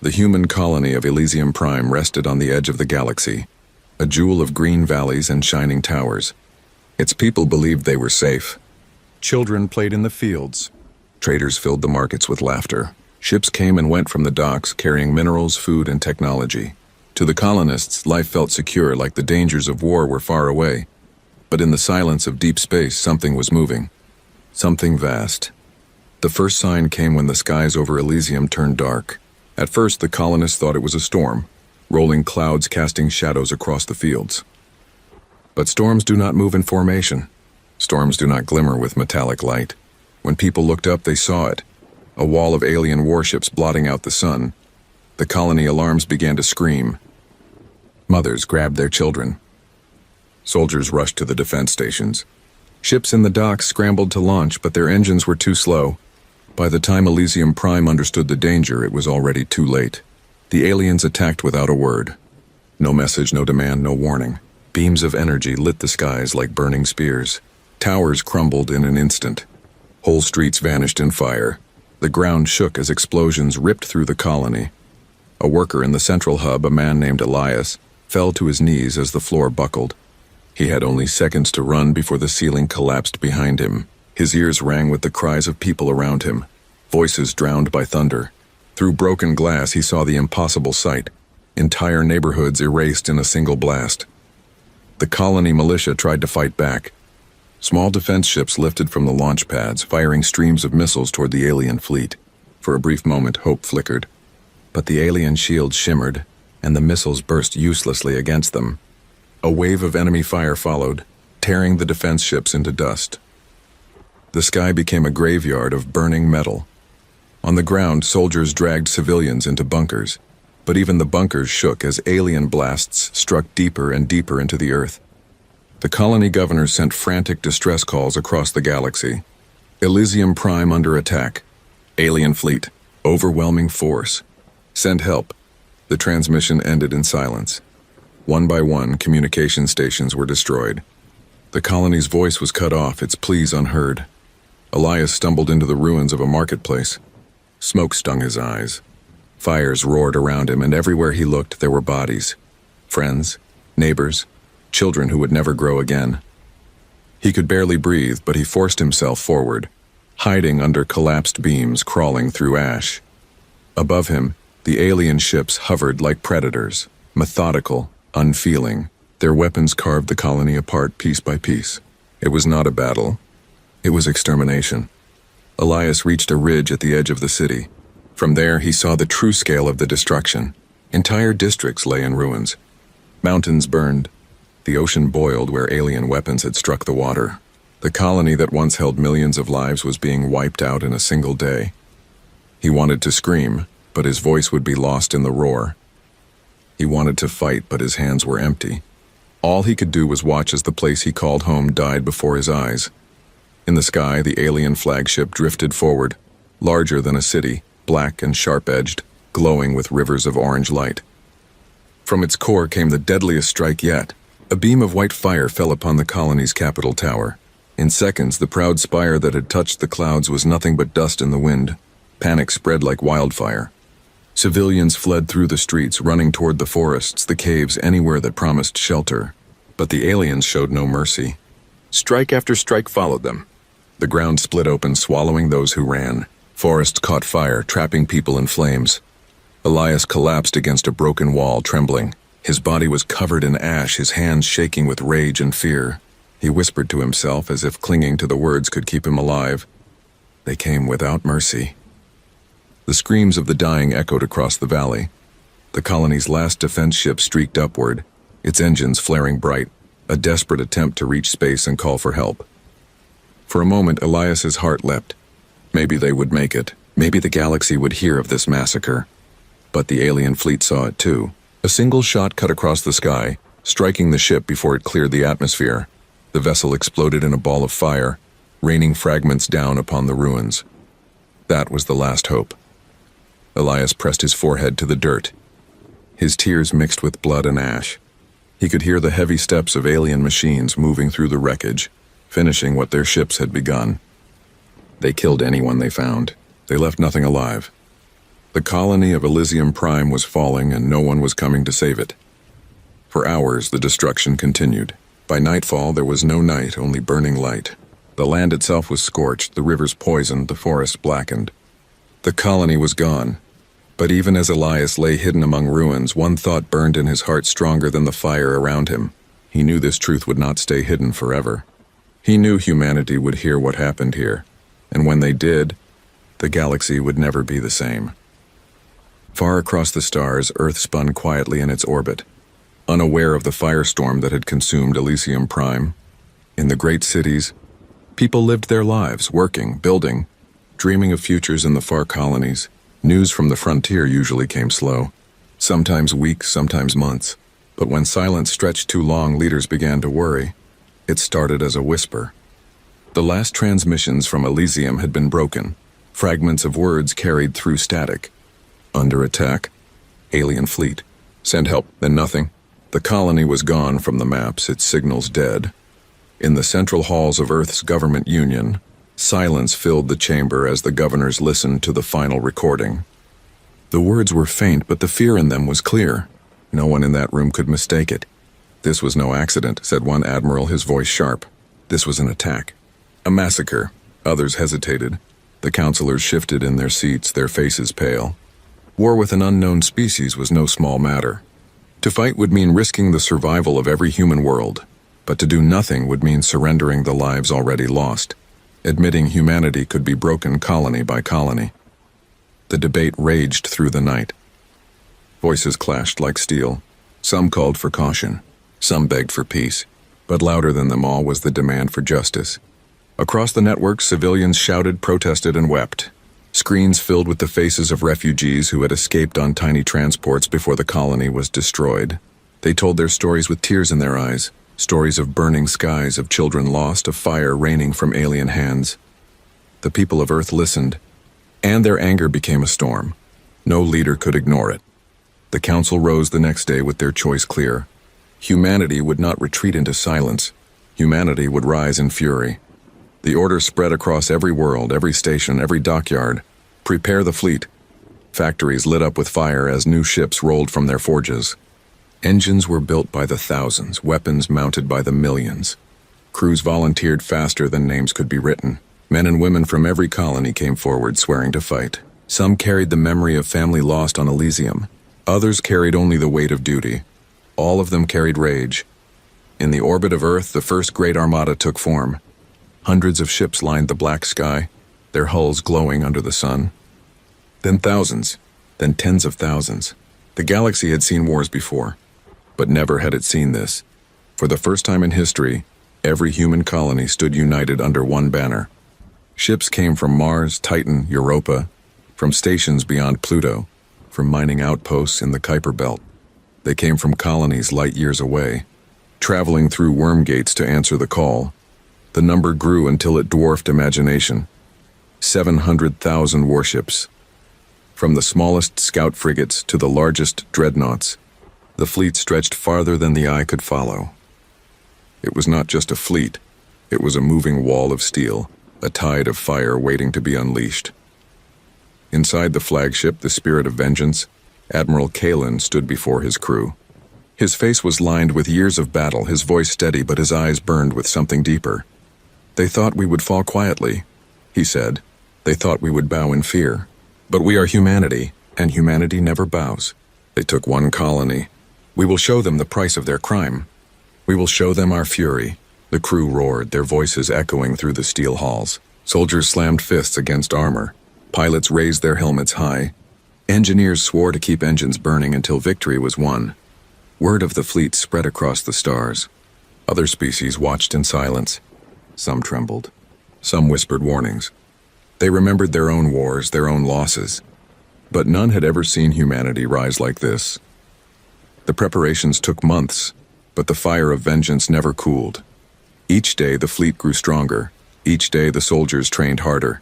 The human colony of Elysium Prime rested on the edge of the galaxy, a jewel of green valleys and shining towers. Its people believed they were safe. Children played in the fields. Traders filled the markets with laughter. Ships came and went from the docks carrying minerals, food, and technology. To the colonists, life felt secure, like the dangers of war were far away. But in the silence of deep space, something was moving. Something vast. The first sign came when the skies over Elysium turned dark. At first, the colonists thought it was a storm, rolling clouds casting shadows across the fields. But storms do not move in formation. Storms do not glimmer with metallic light. When people looked up, they saw it. A wall of alien warships blotting out the sun. The colony alarms began to scream. Mothers grabbed their children. Soldiers rushed to the defense stations. Ships in the docks scrambled to launch, but their engines were too slow. By the time Elysium Prime understood the danger, it was already too late. The aliens attacked without a word. No message, no demand, no warning. Beams of energy lit the skies like burning spears. Towers crumbled in an instant. Whole streets vanished in fire. The ground shook as explosions ripped through the colony. A worker in the central hub, a man named Elias, fell to his knees as the floor buckled. He had only seconds to run before the ceiling collapsed behind him. His ears rang with the cries of people around him, voices drowned by thunder. Through broken glass, he saw the impossible sight. Entire neighborhoods erased in a single blast. The colony militia tried to fight back. Small defense ships lifted from the launch pads, firing streams of missiles toward the alien fleet. For a brief moment, hope flickered. But the alien shields shimmered, and the missiles burst uselessly against them. A wave of enemy fire followed, tearing the defense ships into dust. The sky became a graveyard of burning metal. On the ground, soldiers dragged civilians into bunkers, but even the bunkers shook as alien blasts struck deeper and deeper into the earth. The colony governors sent frantic distress calls across the galaxy. Elysium Prime under attack. Alien fleet. Overwhelming force. Send help. The transmission ended in silence. One by one, communication stations were destroyed. The colony's voice was cut off, its pleas unheard. Elias stumbled into the ruins of a marketplace. Smoke stung his eyes. Fires roared around him, and everywhere he looked there were bodies. Friends, neighbors, children who would never grow again. He could barely breathe, but he forced himself forward, hiding under collapsed beams crawling through ash. Above him, the alien ships hovered like predators, methodical, unfeeling. Their weapons carved the colony apart piece by piece. It was not a battle. It was extermination. Elias reached a ridge at the edge of the city. From there, he saw the true scale of the destruction. Entire districts lay in ruins. Mountains burned. The ocean boiled where alien weapons had struck the water. The colony that once held millions of lives was being wiped out in a single day. He wanted to scream, but his voice would be lost in the roar. He wanted to fight, but his hands were empty. All he could do was watch as the place he called home died before his eyes. In the sky, the alien flagship drifted forward, larger than a city, black and sharp-edged, glowing with rivers of orange light. From its core came the deadliest strike yet. A beam of white fire fell upon the colony's capital tower. In seconds, the proud spire that had touched the clouds was nothing but dust in the wind. Panic spread like wildfire. Civilians fled through the streets, running toward the forests, the caves, anywhere that promised shelter. But the aliens showed no mercy. Strike after strike followed them. The ground split open, swallowing those who ran. Forests caught fire, trapping people in flames. Elias collapsed against a broken wall, trembling. His body was covered in ash, his hands shaking with rage and fear. He whispered to himself, as if clinging to the words could keep him alive. They came without mercy. The screams of the dying echoed across the valley. The colony's last defense ship streaked upward, its engines flaring bright, a desperate attempt to reach space and call for help. For a moment, Elias's heart leapt. Maybe they would make it. Maybe the galaxy would hear of this massacre. But the alien fleet saw it too. A single shot cut across the sky, striking the ship before it cleared the atmosphere. The vessel exploded in a ball of fire, raining fragments down upon the ruins. That was the last hope. Elias pressed his forehead to the dirt. His tears mixed with blood and ash. He could hear the heavy steps of alien machines moving through the wreckage, finishing what their ships had begun. They killed anyone they found. They left nothing alive. The colony of Elysium Prime was falling and no one was coming to save it. For hours, the destruction continued. By nightfall, there was no night, only burning light. The land itself was scorched, the rivers poisoned, the forests blackened. The colony was gone. But even as Elias lay hidden among ruins, one thought burned in his heart stronger than the fire around him. He knew this truth would not stay hidden forever. He knew humanity would hear what happened here, and when they did, the galaxy would never be the same. Far across the stars, Earth spun quietly in its orbit, unaware of the firestorm that had consumed Elysium Prime. In the great cities, people lived their lives, working, building, dreaming of futures in the far colonies. News from the frontier usually came slow, sometimes weeks, sometimes months. But when silence stretched too long, leaders began to worry. It started as a whisper. The last transmissions from Elysium had been broken, fragments of words carried through static. Under attack. Alien fleet. Send help, then nothing. The colony was gone from the maps, its signals dead. In the central halls of Earth's government union, silence filled the chamber as the governors listened to the final recording. The words were faint, but the fear in them was clear. No one in that room could mistake it. This was no accident, said one admiral, his voice sharp. This was an attack. A massacre. Others hesitated. The counselors shifted in their seats, their faces pale. War with an unknown species was no small matter. To fight would mean risking the survival of every human world, but to do nothing would mean surrendering the lives already lost, admitting humanity could be broken colony by colony. The debate raged through the night. Voices clashed like steel. Some called for caution. Some begged for peace. But louder than them all was the demand for justice. Across the network, civilians shouted, protested, and wept. Screens filled with the faces of refugees who had escaped on tiny transports before the colony was destroyed. They told their stories with tears in their eyes, stories of burning skies, of children lost, of fire raining from alien hands. The people of Earth listened, and their anger became a storm. No leader could ignore it. The council rose the next day with their choice clear. Humanity would not retreat into silence. Humanity would rise in fury. The order spread across every world, every station, every dockyard. Prepare the fleet. Factories lit up with fire as new ships rolled from their forges. Engines were built by the thousands, weapons mounted by the millions. Crews volunteered faster than names could be written. Men and women from every colony came forward, swearing to fight. Some carried the memory of family lost on Elysium. Others carried only the weight of duty. All of them carried rage. In the orbit of Earth, the first great armada took form. Hundreds of ships lined the black sky, their hulls glowing under the sun. Then thousands, then tens of thousands. The galaxy had seen wars before, but never had it seen this. For the first time in history, every human colony stood united under one banner. Ships came from Mars, Titan, Europa, from stations beyond Pluto, from mining outposts in the Kuiper Belt. They came from colonies light years away, traveling through worm gates to answer the call. The number grew until it dwarfed imagination. 700,000 warships. From the smallest scout frigates to the largest dreadnoughts, the fleet stretched farther than the eye could follow. It was not just a fleet, it was a moving wall of steel, a tide of fire waiting to be unleashed. Inside the flagship, the Spirit of Vengeance, Admiral Kalen stood before his crew. His face was lined with years of battle, his voice steady, but his eyes burned with something deeper. They thought we would fall quietly, he said. They thought we would bow in fear. But we are humanity, and humanity never bows. They took one colony. We will show them the price of their crime. We will show them our fury. The crew roared, their voices echoing through the steel halls. Soldiers slammed fists against armor. Pilots raised their helmets high. Engineers swore to keep engines burning until victory was won. Word of the fleet spread across the stars. Other species watched in silence. Some trembled. Some whispered warnings. They remembered their own wars, their own losses. But none had ever seen humanity rise like this. The preparations took months, but the fire of vengeance never cooled. Each day the fleet grew stronger. Each day the soldiers trained harder.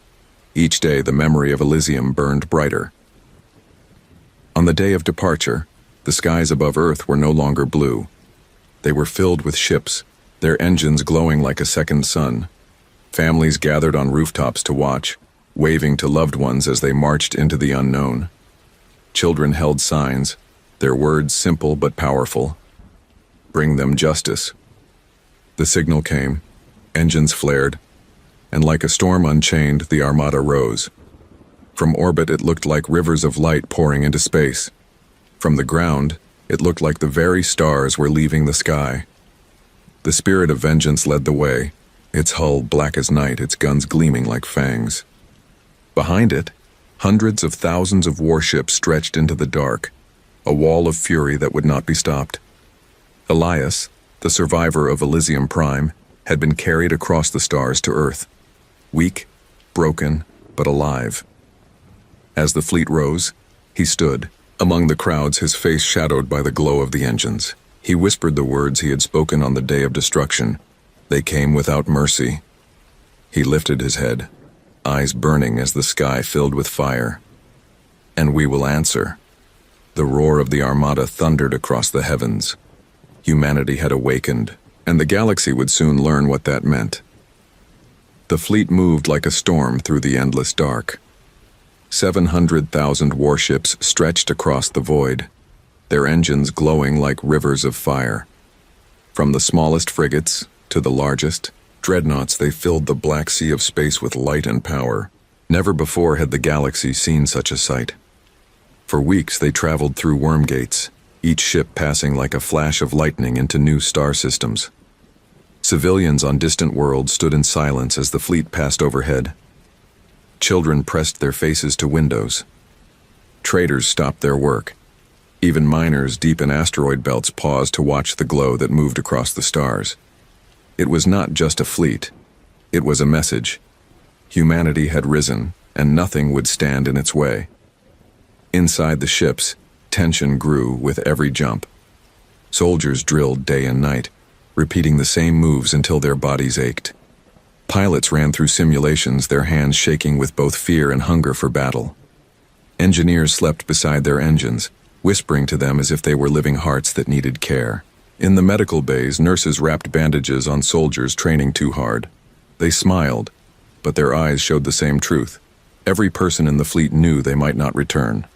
Each day the memory of Elysium burned brighter. On the day of departure, the skies above Earth were no longer blue. They were filled with ships, their engines glowing like a second sun. Families gathered on rooftops to watch, waving to loved ones as they marched into the unknown. Children held signs, their words simple but powerful. Bring them justice. The signal came, engines flared, and like a storm unchained, the armada rose. From orbit it looked like rivers of light pouring into space. From the ground, it looked like the very stars were leaving the sky. The spirit of vengeance led the way, its hull black as night, its guns gleaming like fangs. Behind it, hundreds of thousands of warships stretched into the dark, a wall of fury that would not be stopped. Elias, the survivor of Elysium Prime, had been carried across the stars to Earth. Weak, broken, but alive. As the fleet rose, he stood, among the crowds, his face shadowed by the glow of the engines. He whispered the words he had spoken on the day of destruction. They came without mercy. He lifted his head, eyes burning as the sky filled with fire. And we will answer. The roar of the armada thundered across the heavens. Humanity had awakened, and the galaxy would soon learn what that meant. The fleet moved like a storm through the endless dark. 700,000 warships stretched across the void, their engines glowing like rivers of fire. From the smallest frigates to the largest dreadnoughts, they filled the black sea of space with light and power. Never before had the galaxy seen such a sight. For weeks they traveled through worm gates, each ship passing like a flash of lightning into new star systems. Civilians on distant worlds stood in silence as the fleet passed overhead. Children pressed their faces to windows. Traders stopped their work. Even miners deep in asteroid belts paused to watch the glow that moved across the stars. It was not just a fleet. It was a message. Humanity had risen, and nothing would stand in its way. Inside the ships, tension grew with every jump. Soldiers drilled day and night, repeating the same moves until their bodies ached. Pilots ran through simulations, their hands shaking with both fear and hunger for battle. Engineers slept beside their engines, whispering to them as if they were living hearts that needed care. In the medical bays, nurses wrapped bandages on soldiers training too hard. They smiled, but their eyes showed the same truth. Every person in the fleet knew they might not return.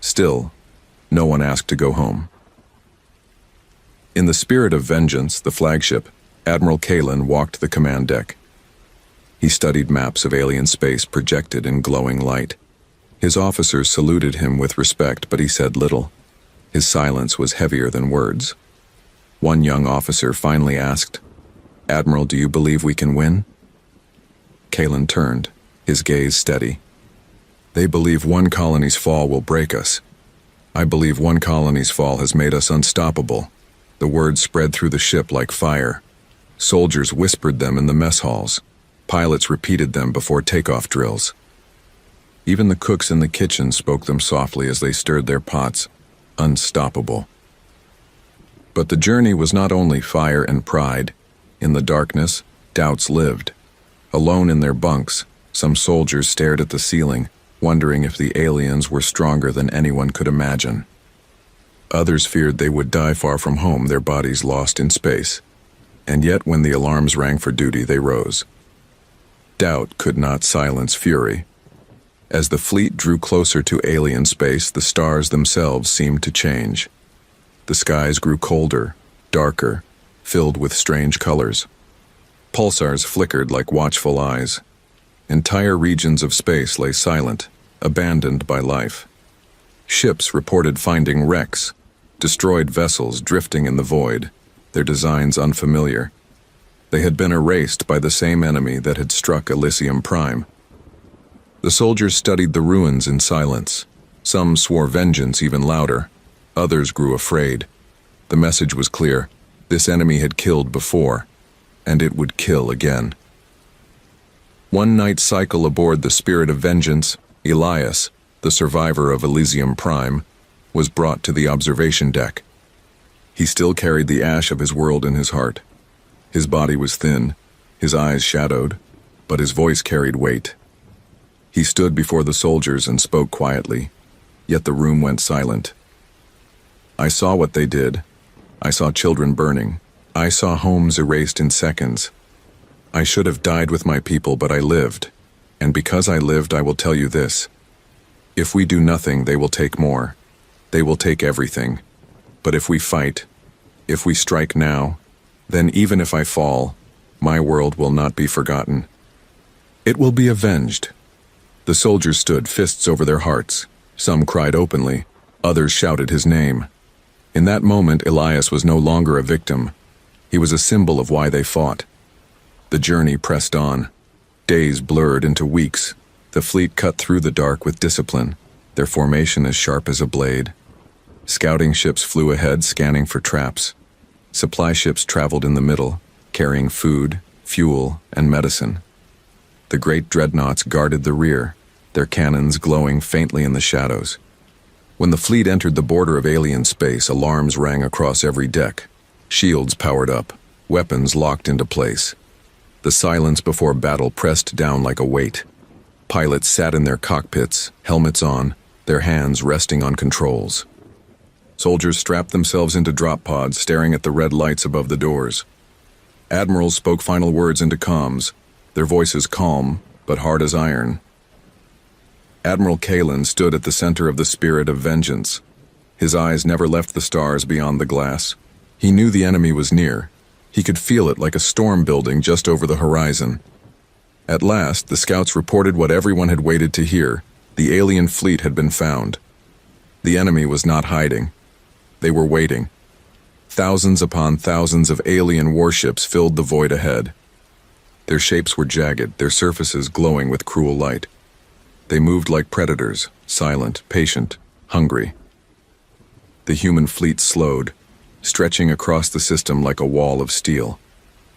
Still, no one asked to go home. In the spirit of vengeance, the flagship, Admiral Kalen, walked the command deck. He studied maps of alien space projected in glowing light. His officers saluted him with respect, but he said little. His silence was heavier than words. One young officer finally asked, "Admiral, do you believe we can win?" Kalen turned, his gaze steady. "They believe one colony's fall will break us. I believe one colony's fall has made us unstoppable." The words spread through the ship like fire. Soldiers whispered them in the mess halls. Pilots repeated them before takeoff drills. Even the cooks in the kitchen spoke them softly as they stirred their pots. Unstoppable. But the journey was not only fire and pride. In the darkness, doubts lived. Alone in their bunks, some soldiers stared at the ceiling, wondering if the aliens were stronger than anyone could imagine. Others feared they would die far from home, their bodies lost in space. And yet when the alarms rang for duty, they rose. Doubt could not silence fury. As the fleet drew closer to alien space, the stars themselves seemed to change. The skies grew colder, darker, filled with strange colors. Pulsars flickered like watchful eyes. Entire regions of space lay silent, abandoned by life. Ships reported finding wrecks, destroyed vessels drifting in the void, their designs unfamiliar. They had been erased by the same enemy that had struck Elysium Prime. The soldiers studied the ruins in silence. Some swore vengeance even louder. Others grew afraid. The message was clear. This enemy had killed before, and it would kill again. One night cycle aboard the Spirit of Vengeance, Elias, the survivor of Elysium Prime, was brought to the observation deck. He still carried the ash of his world in his heart. His body was thin, his eyes shadowed, but his voice carried weight. He stood before the soldiers and spoke quietly, yet the room went silent. "I saw what they did. I saw children burning. I saw homes erased in seconds. I should have died with my people, but I lived. And because I lived, I will tell you this. If we do nothing, they will take more. They will take everything. But if we fight, if we strike now, then even if I fall, my world will not be forgotten. It will be avenged. The soldiers stood, fists over their hearts. Some cried openly, others shouted his name. In that moment, Elias was no longer a victim. He was a symbol of why they fought. The journey pressed on. Days blurred into weeks. The fleet cut through the dark with discipline, their formation as sharp as a blade. Scouting ships flew ahead, scanning for traps. Supply ships traveled in the middle, carrying food, fuel, and medicine. The great dreadnoughts guarded the rear, their cannons glowing faintly in the shadows. When the fleet entered the border of alien space, alarms rang across every deck. Shields powered up, weapons locked into place. The silence before battle pressed down like a weight. Pilots sat in their cockpits, helmets on, their hands resting on controls. Soldiers strapped themselves into drop pods, staring at the red lights above the doors. Admirals spoke final words into comms, their voices calm, but hard as iron. Admiral Kalen stood at the center of the spirit of vengeance. His eyes never left the stars beyond the glass. He knew the enemy was near. He could feel it like a storm building just over the horizon. At last, the scouts reported what everyone had waited to hear. The alien fleet had been found. The enemy was not hiding. They were waiting. Thousands upon thousands of alien warships filled the void ahead. Their shapes were jagged, their surfaces glowing with cruel light. They moved like predators, silent, patient, hungry. The human fleet slowed, stretching across the system like a wall of steel.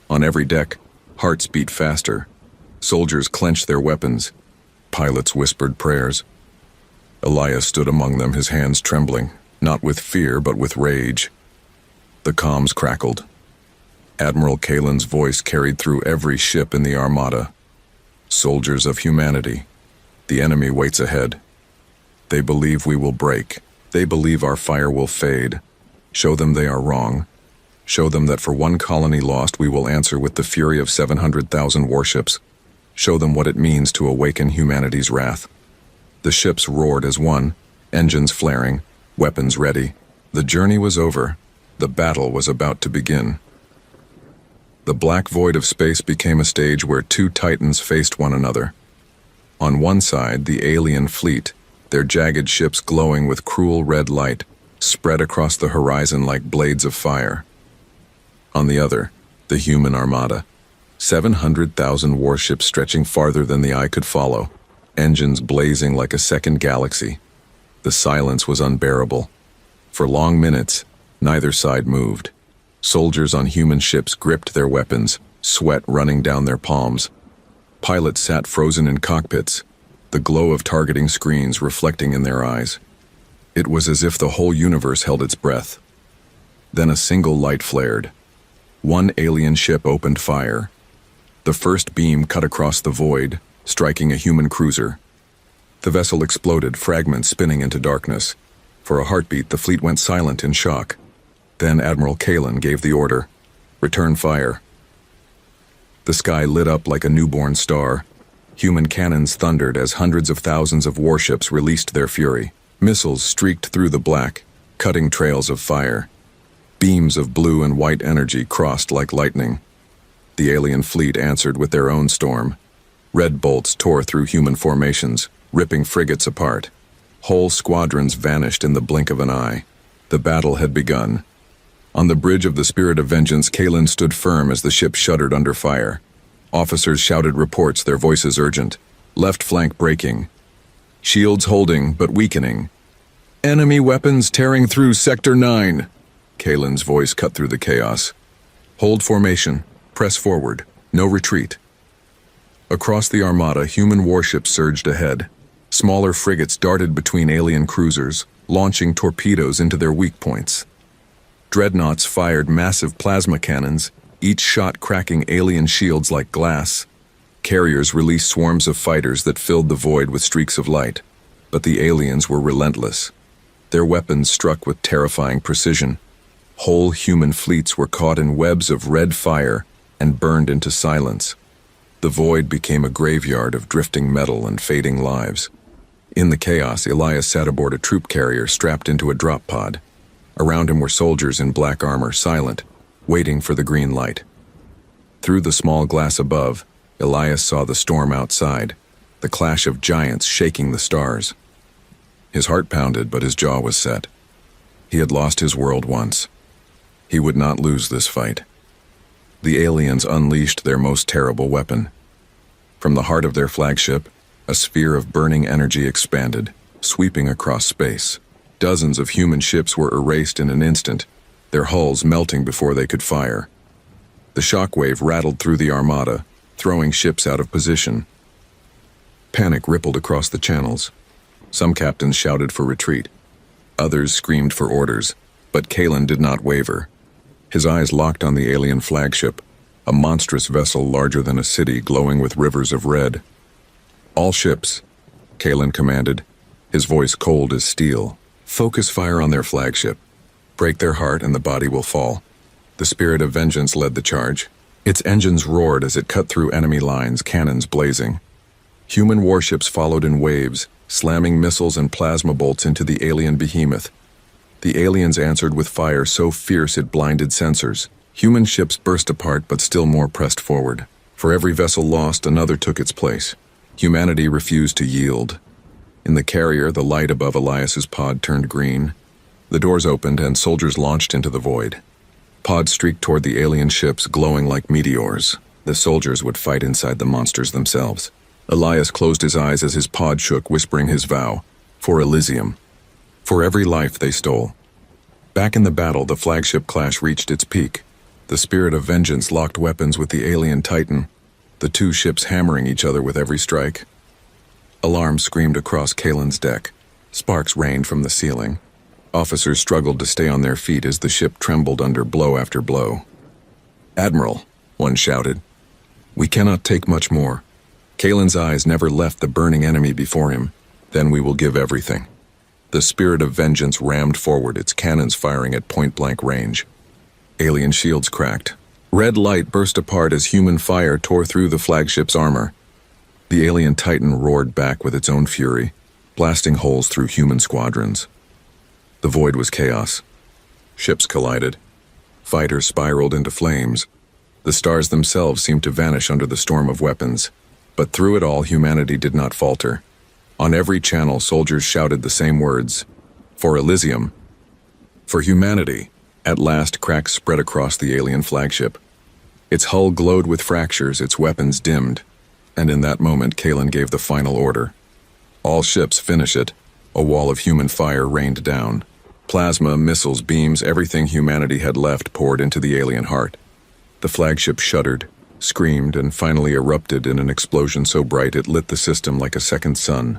On every deck, hearts beat faster. Soldiers clenched their weapons. Pilots whispered prayers. Elias stood among them, his hands trembling, not with fear but with rage. The comms crackled. Admiral Kalen's voice carried through every ship in the armada. Soldiers of humanity, the enemy waits ahead. They believe we will break. They believe our fire will fade. Show them they are wrong. Show them that for one colony lost, we will answer with the fury of 700,000 warships. Show them what it means to awaken humanity's wrath. The ships roared as one, engines flaring, weapons ready. The journey was over. The battle was about to begin. The black void of space became a stage where two titans faced one another. On one side, the alien fleet, their jagged ships glowing with cruel red light, spread across the horizon like blades of fire. On the other, the human armada, 700,000 warships stretching farther than the eye could follow, engines blazing like a second galaxy. The silence was unbearable. For long minutes, neither side moved. Soldiers on human ships gripped their weapons, sweat running down their palms. Pilots sat frozen in cockpits, the glow of targeting screens reflecting in their eyes. It was as if the whole universe held its breath. Then a single light flared. One alien ship opened fire. The first beam cut across the void, striking a human cruiser. The vessel exploded, fragments spinning into darkness. For a heartbeat, the fleet went silent in shock. Then Admiral Kalen gave the order, "Return fire." The sky lit up like a newborn star. Human cannons thundered as hundreds of thousands of warships released their fury. Missiles streaked through the black, cutting trails of fire. Beams of blue and white energy crossed like lightning. The alien fleet answered with their own storm. Red bolts tore through human formations, ripping frigates apart. Whole squadrons vanished in the blink of an eye. The battle had begun. On the bridge of the Spirit of Vengeance, Kalen stood firm as the ship shuddered under fire. Officers shouted reports, their voices urgent. Left flank breaking. Shields holding, but weakening. Enemy weapons tearing through Sector 9. Kalen's voice cut through the chaos. Hold formation. Press forward. No retreat. Across the armada, human warships surged ahead. Smaller frigates darted between alien cruisers, launching torpedoes into their weak points. Dreadnoughts fired massive plasma cannons, each shot cracking alien shields like glass. Carriers released swarms of fighters that filled the void with streaks of light. But the aliens were relentless. Their weapons struck with terrifying precision. Whole human fleets were caught in webs of red fire and burned into silence. The void became a graveyard of drifting metal and fading lives. In the chaos, Elias sat aboard a troop carrier strapped into a drop pod. Around him were soldiers in black armor, silent, waiting for the green light. Through the small glass above, Elias saw the storm outside, the clash of giants shaking the stars. His heart pounded, but his jaw was set. He had lost his world once. He would not lose this fight. The aliens unleashed their most terrible weapon. From the heart of their flagship, a sphere of burning energy expanded, sweeping across space. Dozens of human ships were erased in an instant, their hulls melting before they could fire. The shockwave rattled through the armada, throwing ships out of position. Panic rippled across the channels. Some captains shouted for retreat. Others screamed for orders, but Kalen did not waver. His eyes locked on the alien flagship, a monstrous vessel larger than a city glowing with rivers of red. "All ships," Kalen commanded, his voice cold as steel. "Focus fire on their flagship. Break their heart and the body will fall." The spirit of vengeance led the charge. Its engines roared as it cut through enemy lines, cannons blazing. Human warships followed in waves, slamming missiles and plasma bolts into the alien behemoth. The aliens answered with fire so fierce it blinded sensors. Human ships burst apart, but still more pressed forward. For every vessel lost, another took its place. Humanity refused to yield. In the carrier, the light above Elias's pod turned green. The doors opened and soldiers launched into the void. Pods streaked toward the alien ships, glowing like meteors. The soldiers would fight inside the monsters themselves. Elias closed his eyes as his pod shook, whispering his vow, for Elysium. For every life they stole. Back in the battle, the flagship clash reached its peak. The spirit of vengeance locked weapons with the alien Titan, the two ships hammering each other with every strike. Alarms screamed across Kalen's deck. Sparks rained from the ceiling. Officers struggled to stay on their feet as the ship trembled under blow after blow. "Admiral," one shouted, "we cannot take much more." Kalen's eyes never left the burning enemy before him. "Then we will give everything." The spirit of vengeance rammed forward, its cannons firing at point-blank range. Alien shields cracked. Red light burst apart as human fire tore through the flagship's armor. The alien Titan roared back with its own fury, blasting holes through human squadrons. The void was chaos. Ships collided. Fighters spiraled into flames. The stars themselves seemed to vanish under the storm of weapons. But through it all, humanity did not falter. On every channel, soldiers shouted the same words, "For Elysium." For humanity. At last, cracks spread across the alien flagship. Its hull glowed with fractures, its weapons dimmed. And in that moment, Kalen gave the final order. "All ships, finish it." A wall of human fire rained down. Plasma, missiles, beams, everything humanity had left poured into the alien heart. The flagship shuddered, screamed, and finally erupted in an explosion so bright it lit the system like a second sun.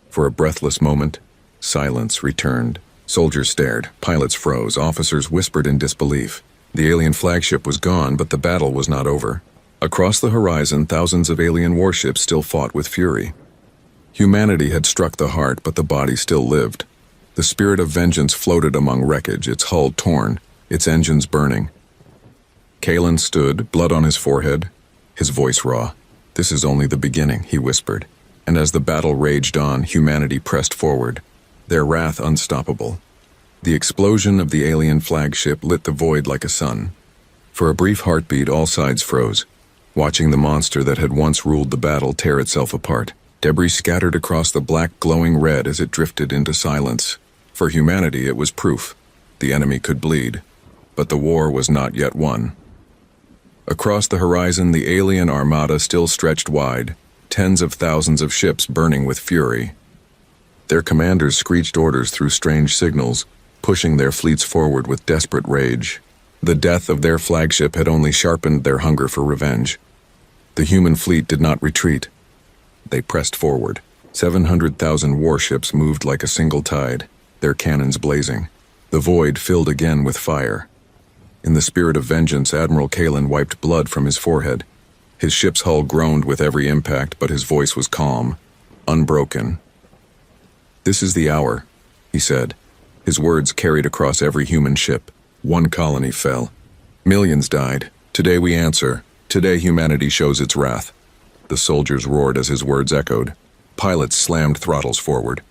For a breathless moment, silence returned. Soldiers stared, pilots froze, officers whispered in disbelief. The alien flagship was gone, but the battle was not over. Across the horizon, thousands of alien warships still fought with fury. Humanity had struck the heart, but the body still lived. The spirit of vengeance floated among wreckage, its hull torn, its engines burning. Kalen stood, blood on his forehead, his voice raw. "This is only the beginning," he whispered. And as the battle raged on, humanity pressed forward, their wrath unstoppable. The explosion of the alien flagship lit the void like a sun. For a brief heartbeat, all sides froze, watching the monster that had once ruled the battle tear itself apart. Debris scattered across the black glowing red as it drifted into silence. For humanity, it was proof. The enemy could bleed, but the war was not yet won. Across the horizon, the alien armada still stretched wide, tens of thousands of ships burning with fury. Their commanders screeched orders through strange signals, pushing their fleets forward with desperate rage. The death of their flagship had only sharpened their hunger for revenge. The human fleet did not retreat. They pressed forward. 700,000 warships moved like a single tide, their cannons blazing. The void filled again with fire. In the spirit of vengeance, Admiral Kalen wiped blood from his forehead. His ship's hull groaned with every impact, but his voice was calm, unbroken. "This is the hour," he said. His words carried across every human ship. One colony fell. Millions died. Today we answer. Today humanity shows its wrath. The soldiers roared as his words echoed. Pilots slammed throttles forward.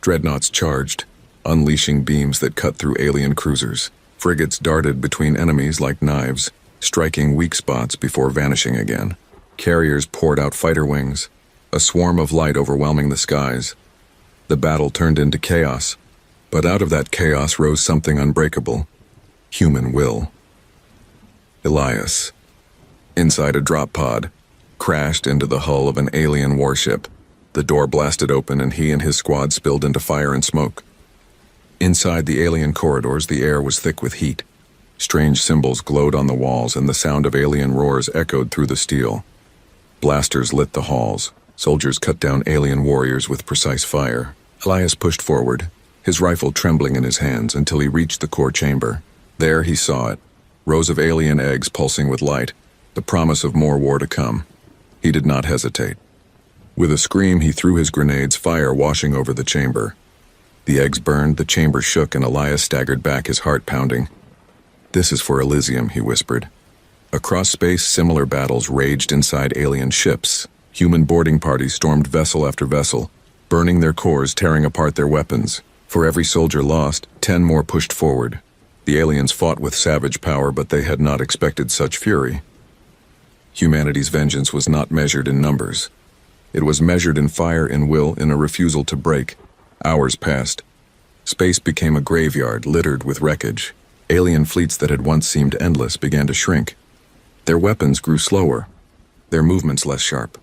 Dreadnoughts charged, unleashing beams that cut through alien cruisers. Frigates darted between enemies like knives, striking weak spots before vanishing again. Carriers poured out fighter wings, a swarm of light overwhelming the skies. The battle turned into chaos, but out of that chaos rose something unbreakable: human will. Elias, inside a drop pod, crashed into the hull of an alien warship. The door blasted open and he and his squad spilled into fire and smoke. Inside the alien corridors, the air was thick with heat. Strange symbols glowed on the walls and the sound of alien roars echoed through the steel. Blasters lit the halls. Soldiers cut down alien warriors with precise fire. Elias pushed forward, his rifle trembling in his hands until he reached the core chamber. There he saw it, rows of alien eggs pulsing with light, the promise of more war to come. He did not hesitate. With a scream, he threw his grenades, fire washing over the chamber. The eggs burned, the chamber shook, and Elias staggered back, his heart pounding. "This is for Elysium," he whispered. Across space, similar battles raged inside alien ships. Human boarding parties stormed vessel after vessel, burning their cores, tearing apart their weapons. For every soldier lost, 10 more pushed forward. The aliens fought with savage power, but they had not expected such fury. Humanity's vengeance was not measured in numbers. It was measured in fire, in will, in a refusal to break. Hours passed. Space became a graveyard littered with wreckage. Alien fleets that had once seemed endless began to shrink. Their weapons grew slower, their movements less sharp.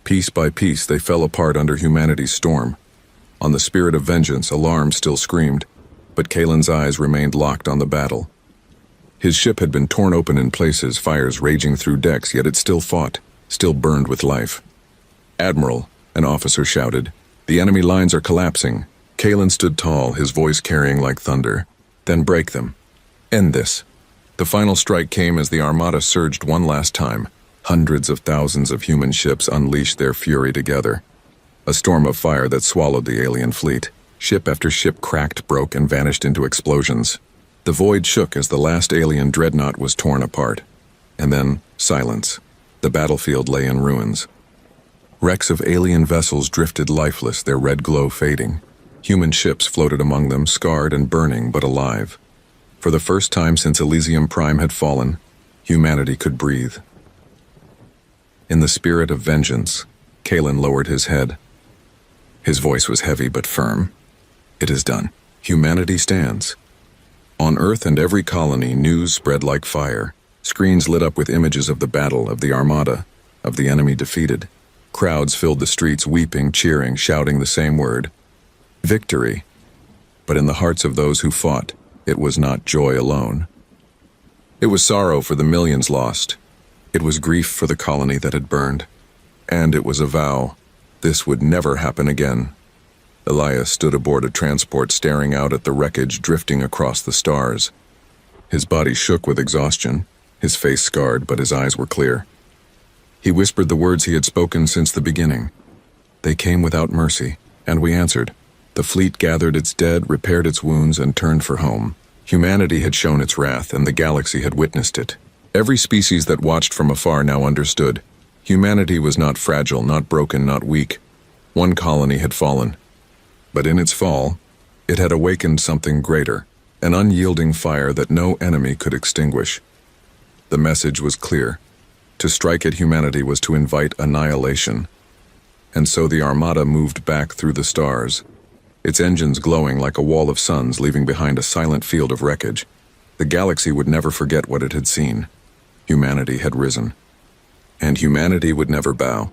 Piece by piece, they fell apart under humanity's storm. On the spirit of vengeance, alarm still screamed, but Kalen's eyes remained locked on the battle. His ship had been torn open in places, fires raging through decks, yet it still fought, still burned with life. "Admiral," an officer shouted, "the enemy lines are collapsing." Kalen stood tall, his voice carrying like thunder. "Then break them. End this." The final strike came as the Armada surged one last time. Hundreds of thousands of human ships unleashed their fury together. A storm of fire that swallowed the alien fleet. Ship after ship cracked, broke, and vanished into explosions. The void shook as the last alien dreadnought was torn apart. And then, silence. The battlefield lay in ruins. Wrecks of alien vessels drifted lifeless, their red glow fading. Human ships floated among them, scarred and burning, but alive. For the first time since Elysium Prime had fallen, humanity could breathe. In the spirit of vengeance, Kalen lowered his head. His voice was heavy but firm. "It is done. Humanity stands." On Earth and every colony, news spread like fire. Screens lit up with images of the battle, of the Armada, of the enemy defeated. Crowds filled the streets, weeping, cheering, shouting the same word: victory. But in the hearts of those who fought, it was not joy alone. It was sorrow for the millions lost. It was grief for the colony that had burned. And it was a vow: this would never happen again. Elias stood aboard a transport, staring out at the wreckage drifting across the stars. His body shook with exhaustion, his face scarred, but his eyes were clear. He whispered the words he had spoken since the beginning. They came without mercy, and we answered. The fleet gathered its dead, repaired its wounds, and turned for home. Humanity had shown its wrath, and the galaxy had witnessed it. Every species that watched from afar now understood. Humanity was not fragile, not broken, not weak. One colony had fallen. But in its fall, it had awakened something greater, an unyielding fire that no enemy could extinguish. The message was clear. To strike at humanity was to invite annihilation. And so the Armada moved back through the stars, its engines glowing like a wall of suns leaving behind a silent field of wreckage. The galaxy would never forget what it had seen. Humanity had risen. And humanity would never bow.